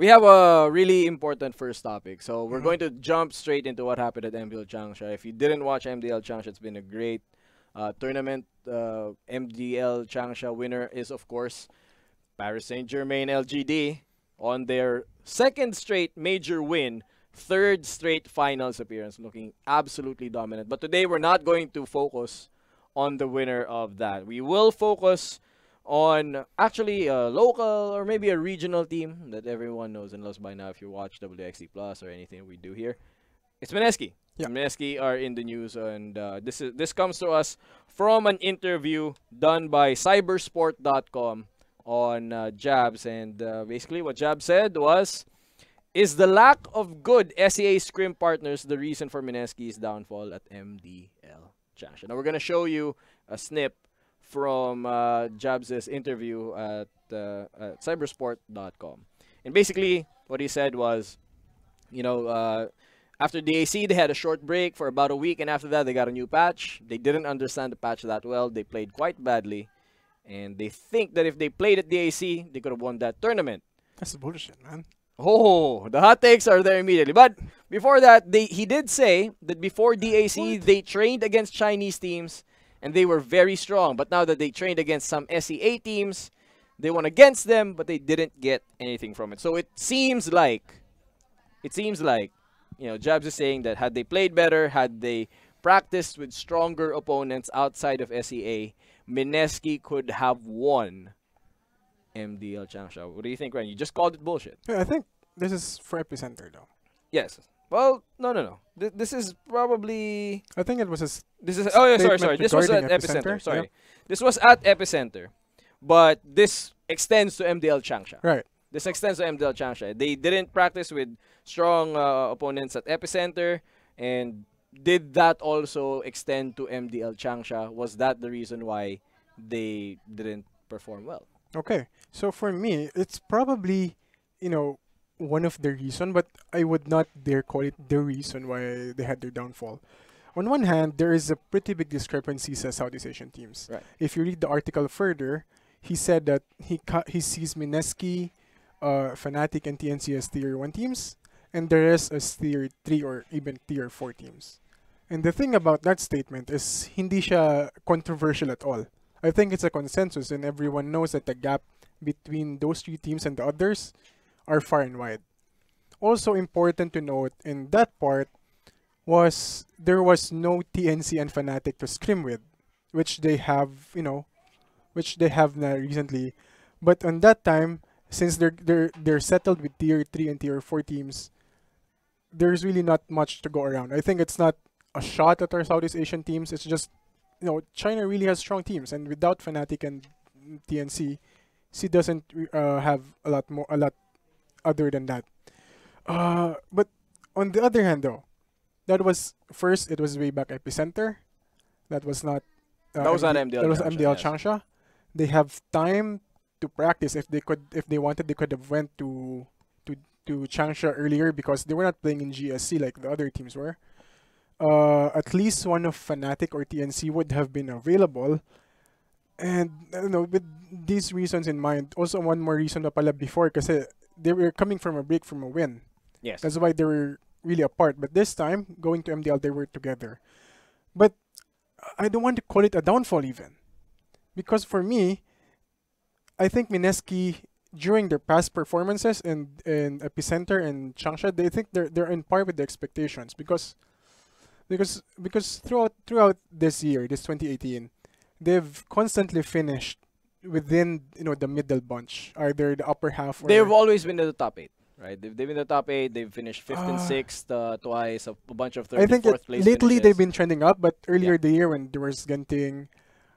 We have a really important first topic, so we're going to jump straight into what happened at MDL Changsha. If you didn't watch MDL Changsha, it's been a great tournament. MDL Changsha winner is, of course, Paris Saint-Germain LGD on their second straight major win, third straight finals appearance, looking absolutely dominant. But today we're not going to focus on the winner of that. We will focus on actually a local or maybe a regional team that everyone knows and loves by now if you watch WXC Plus or anything we do here. It's Mineski. Yeah. Mineski are in the news, and this comes to us from an interview done by cybersport.com on Jabs, and basically what Jabs said was, is the lack of good SEA scrim partners the reason for Mineski's downfall at MDL Changsha? Now we're going to show you a snip from Jabs' interview at cybersport.com. And basically, what he said was, after DAC, they had a short break for about a week, and after that, they got a new patch. They didn't understand the patch that well. They played quite badly, and they think that if they played at DAC, they could have won that tournament. That's bullshit, man. Oh, the hot takes are there immediately. But before that, he did say that before DAC, they trained against Chinese teams, and they were very strong. But now that they trained against some SEA teams, they won against them, but they didn't get anything from it. So it seems like, Jabs is saying that had they played better, had they practiced with stronger opponents outside of SEA, Mineski could have won MDL Changsha. What do you think, Ryan? You just called it bullshit. Yeah, I think this is for Epicenter, though. Yes. Well, no. This is probably... I think it was This is... Oh, yeah, sorry. This was at Epicenter. Sorry. Yep. This was at Epicenter. But this extends to MDL Changsha. Right. This extends to MDL Changsha. They didn't practice with strong opponents at Epicenter. And did that also extend to MDL Changsha? Was that the reason why they didn't perform well? Okay. So for me, it's probably, one of the reason, but I would not dare call it the reason why they had their downfall. On one hand, there is a pretty big discrepancy as Southeast Asian teams. Right. If you read the article further, he said that he sees Mineski, Fnatic, and TNC as tier 1 teams, and the rest as tier 3 or even tier 4 teams. And the thing about that statement is hindi siya controversial at all. I think it's a consensus, and everyone knows that the gap between those 3 teams and the others are far and wide. Also important to note in that part was there was no TNC and Fnatic to scrim with, which they have, now recently. But on that time, since they're settled with tier 3 and tier 4 teams, there's really not much to go around. I think it's not a shot at our Southeast Asian teams. It's just, China really has strong teams, and without Fnatic and TNC, C doesn't have a lot other than that. But on the other hand, though, it was way back Epicenter. That was not. That was not MDL. That was Changsha, MDL yes. Changsha. They have time to practice. If they wanted, they could have went to Changsha earlier because they were not playing in GSC like the other teams were. At least one of Fnatic or TNC would have been available. And with these reasons in mind, also one more reason na pala before kasi they were coming from a break from a win. Yes. That's why they were really apart. But this time, going to MDL, they were together. But I don't want to call it a downfall even. Because for me, I think Mineski, during their past performances in Epicenter and Changsha, they think they're in par with the expectations. Because throughout this year, this 2018, they've constantly finished within the middle bunch, either the upper half. Or They've always been in the top 8, right? They've been in the top 8. They've finished 5th and 6th twice, a bunch of 3rd I think and 4th place lately finishes. they've been trending up, but earlier the year when there was Genting,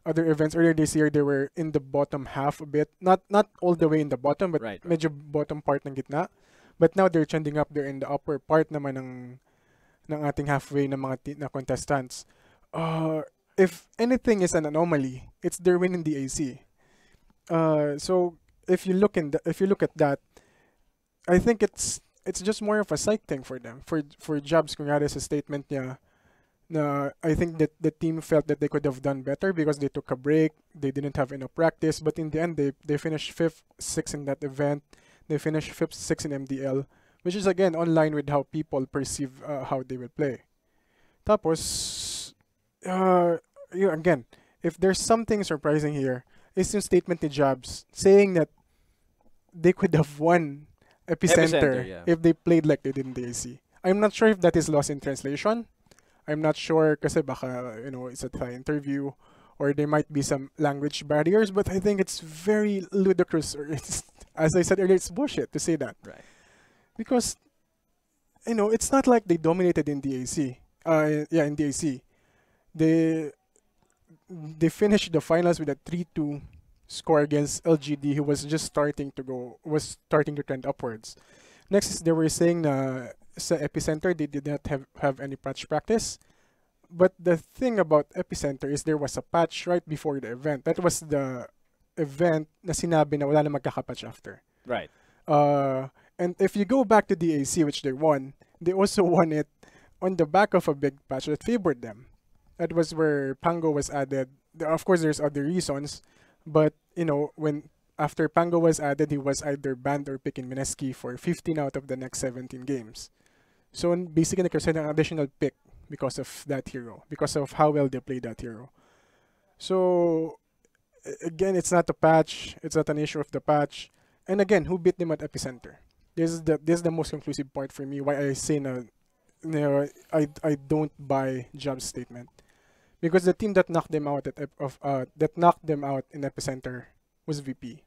other events earlier this year, they were in the bottom half a bit. Not all the way in the bottom, but Right. medyo bottom part ng gitna. But now they're trending up. They're in the upper part naman ng ating halfway na mga na contestants. If anything is an anomaly, it's their win in the AC. So if you look at that, I think it's just more of a psych thing for them. For Jabs, kunyari sa statement niya, na I think that the team felt that they could have done better because they took a break, they didn't have enough practice, but in the end they finished 5th, 6th in that event. They finished 5th, 6th in MDL, which is again online with how people perceive how they will play. Tapos, again, if there's something surprising here, is yung statement ni Jabs saying that they could have won Epicenter Yeah. if they played like they did in the AC. I'm not sure if that is lost in translation. I'm not sure kasi baka, it's a Thai interview or there might be some language barriers, but I think it's very ludicrous, or it's, as I said earlier, it's bullshit to say that. Right. Because, it's not like they dominated in the AC. In the AC. They finished the finals with a 3-2 score against LGD, who was just starting to trend upwards. Next is they were saying na sa Epicenter they did not have any patch practice. But the thing about Epicenter is there was a patch right before the event. That was the event na sinabi na wala na magkakapatch after. Right. And if you go back to the AC, which they won, they also won it on the back of a big patch that favored them. That was where Pango was added. Of course, there's other reasons, but when after Pango was added, he was either banned or picked in Mineski for 15 out of the next 17 games. So basically, nagkaroon an additional pick because of that hero, because of how well they played that hero. So again, it's not a patch. It's not an issue of the patch. And again, who beat them at Epicenter? This is the most conclusive part for me. Why I say I don't buy Job's statement, because the team that knocked them out in Epicenter was VP.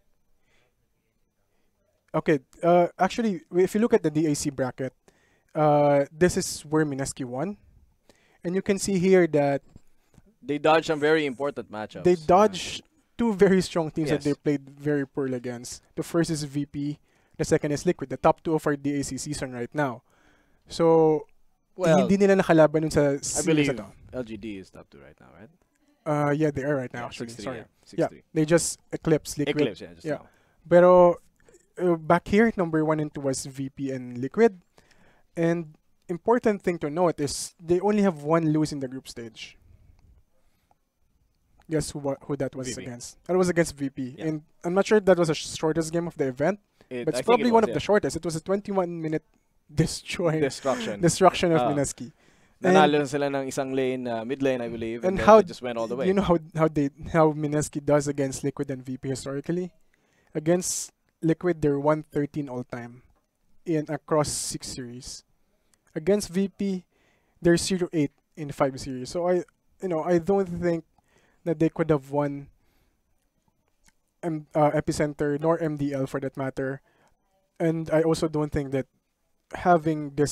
Okay, actually, if you look at the DAC bracket, this is where Mineski won, and you can see here that They dodged some very important matchups. they dodged two very strong teams that Yes. they played very poorly against. The first is VP, the second is Liquid, the top two of our DAC season right now. So, Well, hindi nila nakalaban nun sa I series believe na to. LGD is top 2 right now, right? Yeah, they are right now, Yeah, actually. 6-3, Sorry. yeah. Yeah, 6-3. they just eclipsed Liquid. Eclipse, yeah, just Yeah. now. Pero back here, number 1 and 2 was VP and Liquid. And important thing to note is they only have one lose in the group stage. Guess who that was VP. against? That was against VP. Yeah. And I'm not sure if that was the shortest game of the event, but I it's think probably it one was, of the shortest. It was a 21-minute Destruction. destruction of Ah. Mineski. Nanalo sila ng isang lane, mid lane, I believe, And and then how they just went all the way. You know how Mineski does against Liquid and VP historically? Against Liquid, they're 113 all time in across 6 series. Against VP, they're 0-8 in 5 series. So I don't think that they could have won Epicenter nor MDL for that matter. And I also don't think that having the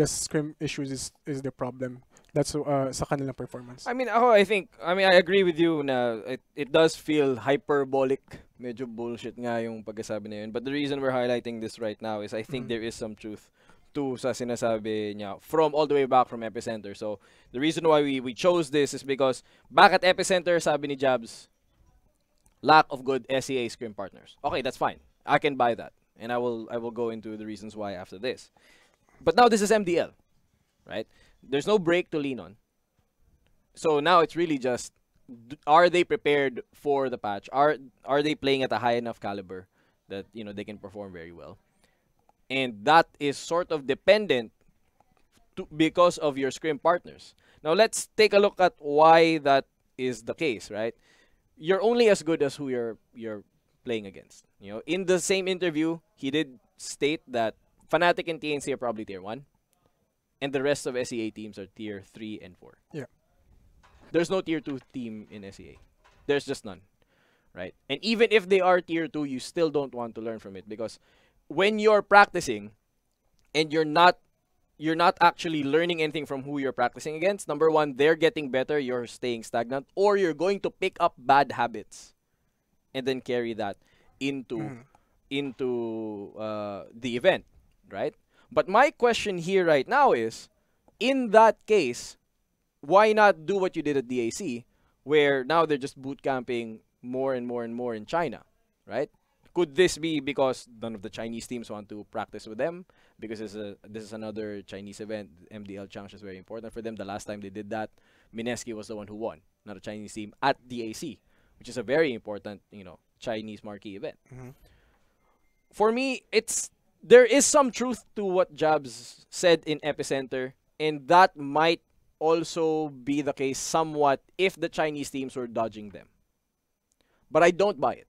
scrim issues is the problem. That's sa kanilang performance. I mean, I agree with you na it does feel hyperbolic. Medyo bullshit nga yung pagkasabi na yun. But the reason we're highlighting this right now is I think there is some truth to sa sinasabi niya from all the way back from Epicenter. So, the reason why we chose this is because back at Epicenter, sabi ni Jabs, lack of good SEA scrim partners. Okay, that's fine. I can buy that. And I will go into the reasons why after this. But now this is MDL, right? There's no break to lean on. So now it's really just, are they prepared for the patch? Are they playing at a high enough caliber that they can perform very well? And that is sort of dependent because of your scrim partners. Now let's take a look at why that is the case, right? You're only as good as who you're playing against. In the same interview, he did state that Fnatic and TNC are probably tier 1, and the rest of SEA teams are tier 3 and 4. Yeah. There's no tier 2 team in SEA. There's just none, right? And even if they are tier 2, you still don't want to learn from it, because when you're practicing and you're not actually learning anything from who you're practicing against, number one, they're getting better, you're staying stagnant, or you're going to pick up bad habits and then carry that into the event, right? But my question here right now is, in that case, why not do what you did at DAC, where now they're just boot camping more and more and more in China, right? Could this be because none of the Chinese teams want to practice with them? Because this is another Chinese event. MDL Changsha is very important for them. The last time they did that, Mineski was the one who won, not a Chinese team at DAC, which is a very important, Chinese marquee event. for me, there is some truth to what Jabs said in Epicenter, and that might also be the case somewhat if the Chinese teams were dodging them. But I don't buy it.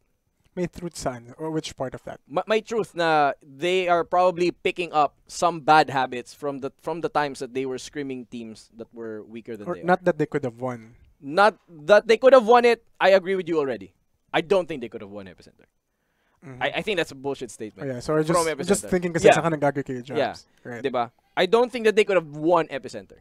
May truth saan? Or which part of that? My truth na they are probably picking up some bad habits from the times that they were scrimming teams that were weaker than Or they not are. that they could have won. Not that they could have won it. I agree with you already. I don't think they could have won Epicenter. Mhm. I think that's a bullshit Oh, statement. yeah, so I From just Epicenter. thinking kasi Yeah. saan ka nag-agree kay Jobs. Yeah. Right. Diba? I don't think that they could have won Epicenter.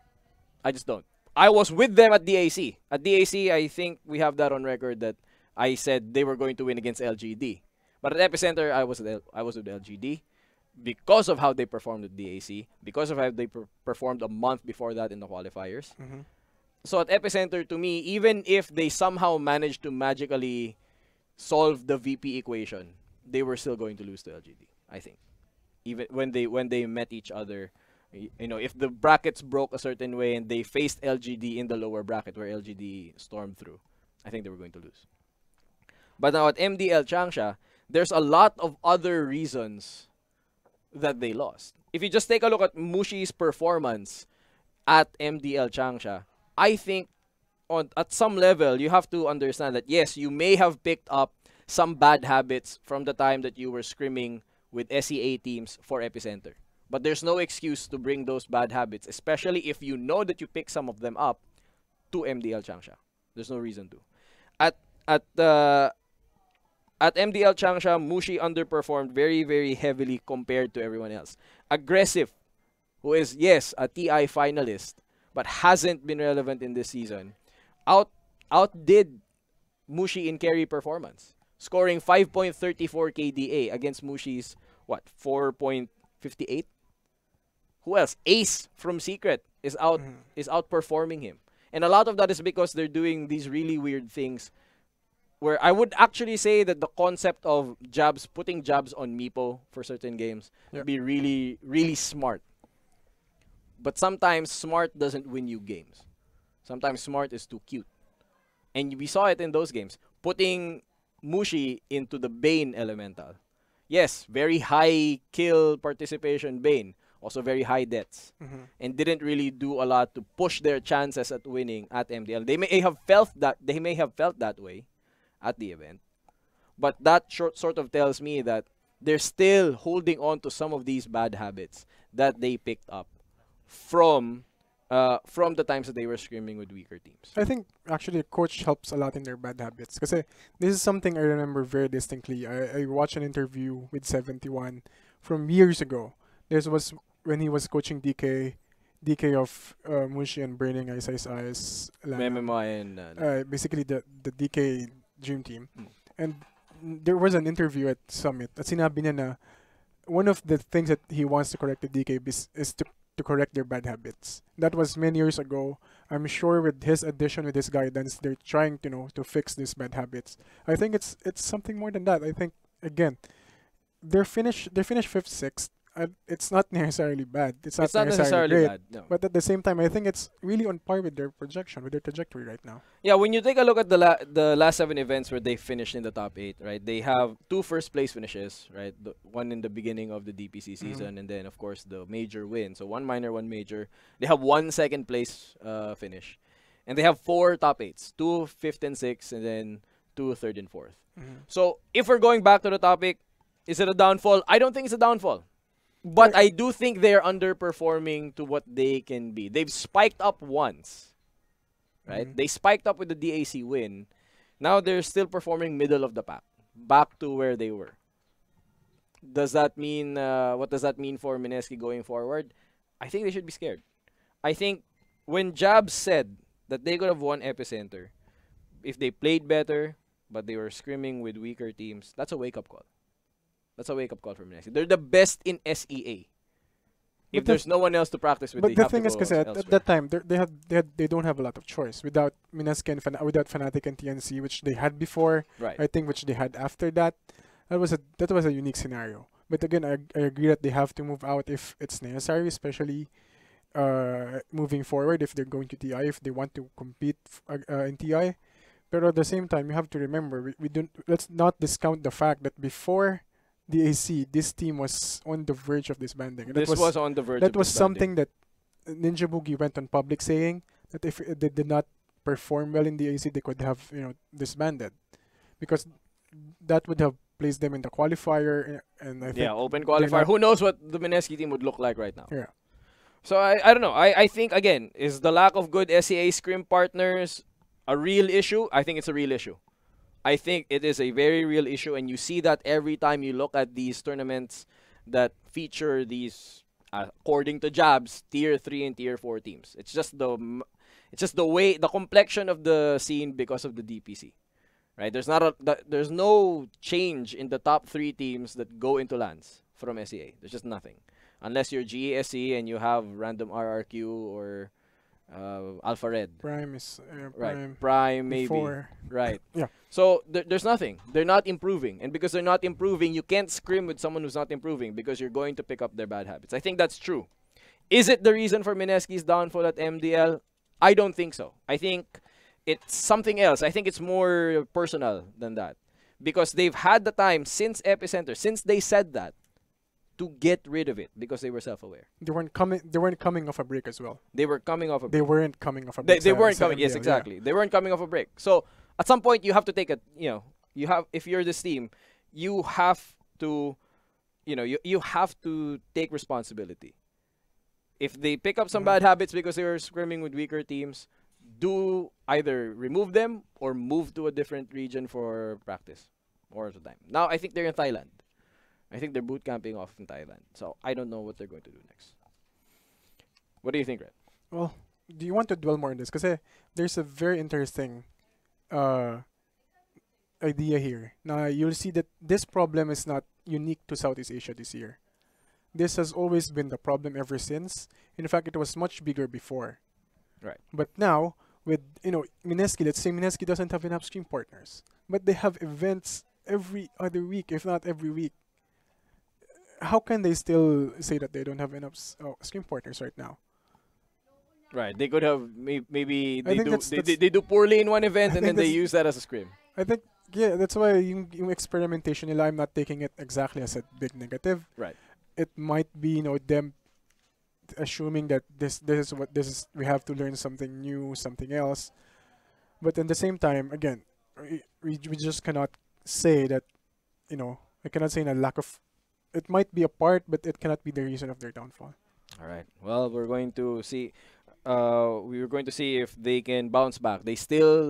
I just don't. I was with them at DAC. At DAC, I think we have that on record that I said they were going to win against LGD. But at Epicenter, I was with LGD because of how they performed at DAC, because of how they performed a month before that in the qualifiers. Mhm. So at Epicenter, to me, even if they somehow managed to magically solve the VP equation, they were still going to lose to LGD, I think. Even when they met each other, you know, if the brackets broke a certain way and they faced LGD in the lower bracket where LGD stormed through, I think they were going to lose. But now at MDL Changsha, there's a lot of other reasons that they lost. If you just take a look at Mushi's performance at MDL Changsha, I think at some level you have to understand that yes, you may have picked up some bad habits from the time that you were scrimming with SEA teams for Epicenter. But there's no excuse to bring those bad habits, especially if you know that you pick some of them up to MDL Changsha. There's no reason to. At at uh, at MDL Changsha, Mushi underperformed very, very heavily compared to everyone else. Aggressive, who is, yes, a TI finalist, but hasn't been relevant in this season, outdid Mushi in carry performance, scoring 5.34 KDA against Mushi's, 4.58? Who else? Ace from Secret is outperforming him. And a lot of that is because they're doing these really weird things where I would actually say that the concept of putting jabs on Meepo for certain games would be really, really smart. But sometimes smart doesn't win you games. Sometimes smart is too cute. And we saw it in those games. Putting Mushi into the Bane Elemental. Yes, very high kill participation Bane. Also very high deaths. And didn't really do a lot to push their chances at winning at MDL. They may have felt that way at the event. But that sort of tells me that they're still holding on to some of these bad habits that they picked up from the times that they were scrimming with weaker teams. I think actually a coach helps a lot in their bad habits. Because this is something I remember very distinctly. I watched an interview with 71 from years ago. This was when he was coaching DK of Mushi and Burning Ice Ice. MMI and basically the DK Dream Team. And there was an interview at Summit at sinabi niya na one of the things that he wants to correct the DK is to correct their bad habits. That was many years ago. I'm sure with his addition, with his guidance, they're trying to fix these bad habits. I think it's something more than that. I think again, they're finished 5th, 6th. It's not necessarily bad. It's not necessarily great. bad. No. But at the same time, I think it's really on par with their projection, with their trajectory right now. Yeah, when you take a look at the last 7 events where they finished in the top 8, right? They have 2 first place finishes, right? One in the beginning of the DPC season, and then of course the major win. So 1 minor, 1 major. They have 1 second place finish, and they have 4 top 8s, 2 5th and 6th, and then 2 3rd and 4th. So if we're going back to the topic, is it a downfall? I don't think it's a downfall. But I do think they're underperforming to what they can be. They've spiked up once, right? They spiked up with the DAC win. Now they're still performing middle of the pack, back to where they were. Does that mean, what does that mean for Mineski going forward? I think they should be scared. I think when Jabs said that they could have won Epicenter, if they played better, but they were scrimming with weaker teams, that's a wake-up call. That's a wake-up call for Mineski. They're the best in SEA. If there's no one else to practice with, but they the have thing to is, go kasi at elsewhere. that time they don't have a lot of choice without Mineski and without Fnatic and TNC, which they had before. Right. I think which they had after that. That was a unique scenario. But again, I agree that they have to move out if it's necessary, especially moving forward if they're going to TI, if they want to compete in TI. But at the same time, you have to remember we don't. Let's not discount the fact that before the AC, this team was on the verge of disbanding. This was on the verge that of was disbanding. something that Ninja Boogie went on public saying that if they did not perform well in the AC, they could have disbanded, because that would have placed them in the qualifier, and I think Yeah, open they're qualifier. not- Who knows what the Mineski team would look like right now? Yeah. So I don't know. I think again, is the lack of good SEA scrim partners a real issue? I think it's a real issue. I think it is a very real issue, and you see that every time you look at these tournaments that feature these, according to Jabs, tier 3 and tier 4 teams. It's just the way, the complexion of the scene because of the DPC. Right? There's no change in the top 3 teams that go into LANs from SEA. There's just nothing. Unless you're GESE and you have random RRQ or Alpha Red. Prime is Right. Prime maybe. before. Right. Yeah. So there's nothing. They're not improving. And because they're not improving, you can't scrim with someone who's not improving because you're going to pick up their bad habits. I think that's true. Is it the reason for Mineski's downfall at MDL? I don't think so. I think it's something else. I think it's more personal than that. Because they've had the time since Epicenter, since they said that, to get rid of it because they were self-aware. They weren't coming off a break as well. They were coming off a break. They weren't coming off a break. They weren't sa coming. Yes, MDL, exactly. They weren't coming off a break. So at some point, you have to take a. If you're this team, you have to, you have to take responsibility. If they pick up some bad habits because they were scrimming with weaker teams, do either remove them or move to a different region for practice or the time. Now I think they're in Thailand. I think they're boot camping off in Thailand. So I don't know what they're going to do next. What do you think, Red? Well, do you want to dwell more on this? Because there's a very interesting idea here. Now, you'll see that this problem is not unique to Southeast Asia this year. This has always been the problem ever since. In fact, it was much bigger before. Right. But now, with, Mineski, let's say Mineski doesn't have enough stream partners. But they have events every other week, if not every week. How can they still say that they don't have enough stream partners right now? Right. They could have maybe I they think do they do poorly in one event I and think then they that's- use that as a scrim. I think, yeah, that's why yung experimentation nila, I'm not taking it exactly as a big negative. Right. It might be, them assuming that this is, we have to learn something new, something else. But at the same time, again, we just cannot say that, I cannot say in a lack of, it might be a part, but it cannot be the reason of their downfall. All right. Well, we're going to see. We were going to see if they can bounce back. They still